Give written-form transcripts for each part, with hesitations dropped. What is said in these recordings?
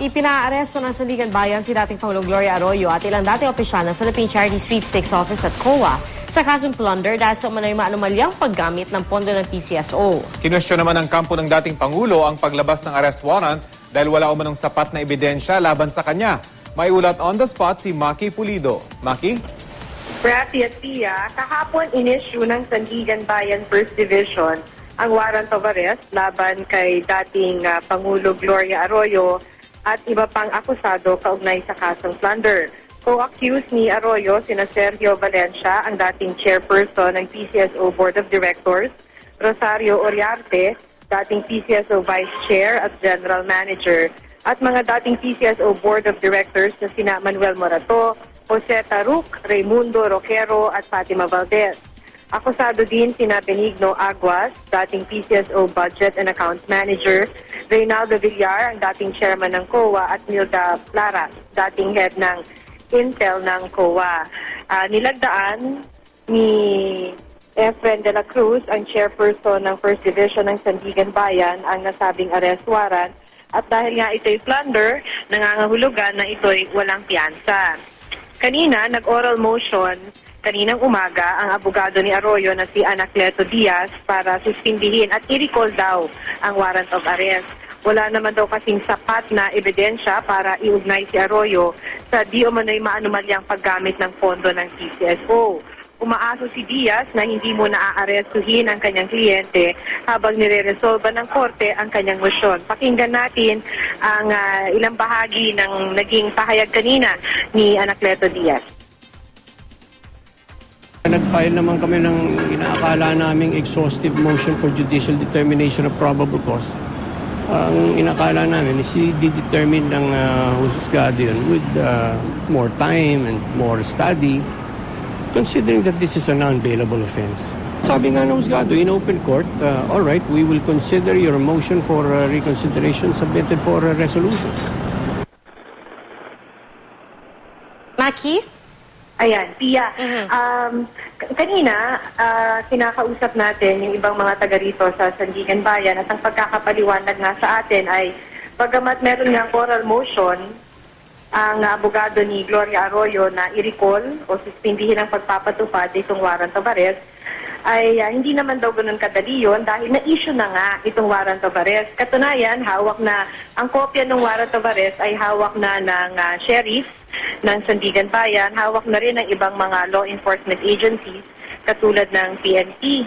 Ipinaaresto ng Sandigan Bayan si dating Pangulong Gloria Arroyo at ilang dating opisyal ng Philippine Charity Sweepstakes Office at COA sa kasong plunder dahil sa umano'y maanumalyang paggamit ng pondo ng PCSO. Kinwestiyon naman ng kampo ng dating Pangulo ang paglabas ng arrest warrant dahil wala umanong sapat na ebidensya laban sa kanya. May ulat on the spot si Maki Pulido. Maki? Rafi at Pia, kahapon in-issue ng Sandigan Bayan First Division ang warrant of arrest laban kay dating Pangulo Gloria Arroyo at iba pang akusado kaugnay sa kasong plunder. Co-accused ni Arroyo sina Sergio Valencia, ang dating chairperson ng PCSO Board of Directors, Rosario Oriarte, dating PCSO Vice Chair at General Manager, at mga dating PCSO Board of Directors na sina Manuel Morato, Jose Taruc, Raimundo Roquero at Fatima Valdez. Akusado din sina Benigno Aguas, dating PCSO Budget and Accounts Manager, Reynaldo Villar, ang dating chairman ng COA, at Milda Plaras, dating head ng Intel ng COA. Nilagdaan ni Efren de la Cruz, ang chairperson ng First Division ng Sandigan Bayan, ang nasabing arrest warrant, at dahil nga ito'y plunder, nangangahulugan na ito'y walang piyansa. Kanina, nag-oral motion kaninang umaga ang abogado ni Arroyo na si Anacleto Diaz para suspindihin at i-recall daw ang warrant of arrest. Wala naman daw kasing sapat na ebidensya para iugnay si Arroyo sa di umano'y maanumalyang paggamit ng pondo ng PCSO. Umaaso si Diaz na hindi mo naaarestuhin ang kanyang kliyente habang nire-resolba ng korte ang kanyang motion. Pakinggan natin ang ilang bahagi ng naging pahayag kanina ni Anacleto Diaz. Nag-file naman kami ng inaakala naming exhaustive motion for judicial determination of probable cause. Ang inakala namin is i-determine ng husgado yun with more time and more study, considering that this is a non-bailable offense. Sabi nga ng husgado in open court, all right, we will consider your motion for reconsideration submitted for resolution. Maki? Ayan, Pia. Kanina, kinakausap natin yung ibang mga taga rito sa Sandigan Bayan at ang pagkakapaliwanag nga sa atin ay bagamat meron nga oral motion ang abogado ni Gloria Arroyo na i-recall o suspindihin ang pagpapatupad itong warrant of arrest, ay hindi naman daw ganun kadali yun dahil na-issue na nga itong warrant of arrest. Katunayan, hawak na, ang kopya ng warrant of arrest ay hawak na ng sheriff ng Sandigan Bayan, hawak na rin ng ibang mga law enforcement agencies katulad ng PNP,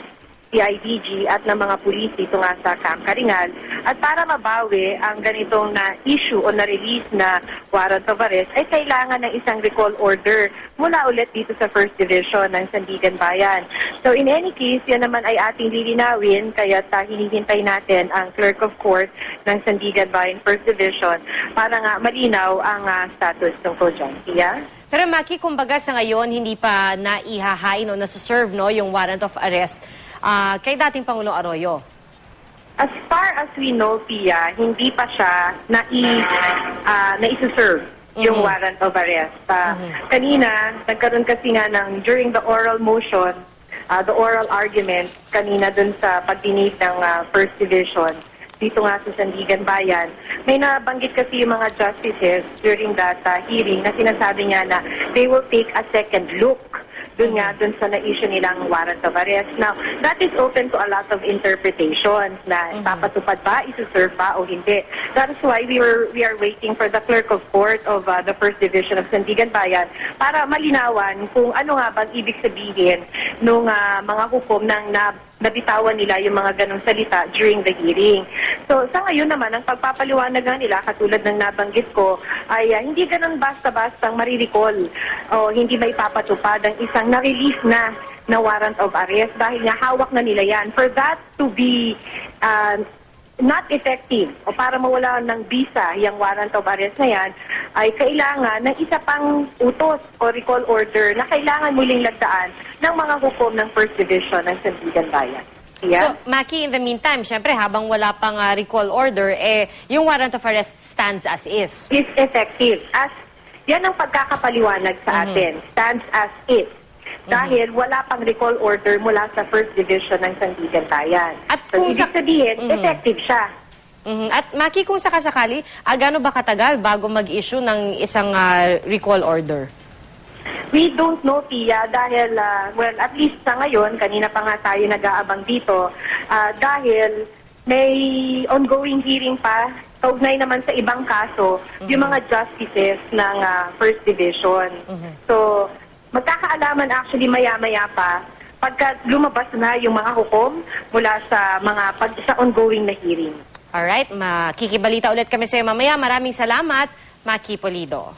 CIDG at ng mga pulis dito nga sa Camp Karingal. At para mabawi ang ganitong na issue o na-release na warrant of arrest ay kailangan ng isang recall order mula ulit dito sa First Division ng Sandigan Bayan. So in any case, yan naman ay ating lilinawin kaya hinihintay natin ang Clerk of Court ng Sandigan Bayan First Division para nga malinaw ang status tungkol dyan. Yeah? Pero Maki, kumbaga sa ngayon, hindi pa naihahain o nasa-serve no, yung warrant of arrest kay dating Pangulong Arroyo. As far as we know, Pia, hindi pa siya na-serve yung warrant of arrest. Kanina, nagkaroon kasi nga during the oral motion, the oral argument, kanina dun sa pagdinig ng First Division, dito nga sa Sandigan Bayan, may nabanggit kasi yung mga justices during that hearing na sinasabi nga na they will take a second look dun sa na-issue nilang warrant of arrest. Now, that is open to a lot of interpretations na papatupad ba, isuserve ba o hindi. That is why we are waiting for the Clerk of Court of the First Division of Sandigan Bayan para malinawan kung ano nga bang ibig sabihin nung mga hukom ng nabitawan nila yung mga ganong salita during the hearing. So, sa ngayon naman, ang pagpapaliwanag nga nila, katulad ng nabanggit ko, ay hindi ganon basta-bastang marirecall o hindi may papatupad ang isang na-release na warrant of arrest dahil nga hawak na nila yan. For that to be not effective o para mawala ng visa yung warrant of arrest na yan, ay kailangan ng isa pang utos o recall order na kailangan muling lagdaan ng mga hukom ng First Division ng Sandigan Bayan. Yeah? So, Maki, in the meantime, syempre, habang wala pang recall order, yung warrant of arrest stands as is. Is effective. Yan ang pagkakapaliwanag sa atin. Stands as is. Dahil wala pang recall order mula sa First Division ng Sandigan Bayan. At so, kung ibig sabihin, effective siya. At Maki, kung sakasakali, gaano ba katagal bago mag-issue ng isang recall order? We don't know, Tia, dahil, well, at least sa ngayon, kanina pa nga tayo nag-aabang dito, dahil may ongoing hearing pa, kaugnay naman sa ibang kaso, yung mga justices ng First Division. So, magkakaalaman actually maya-maya pa, pagka lumabas na yung mga hukom mula sa sa ongoing na hearing. Alright, makikibalita ulit kami sa iyo mamaya. Maraming salamat, Maki Pulido.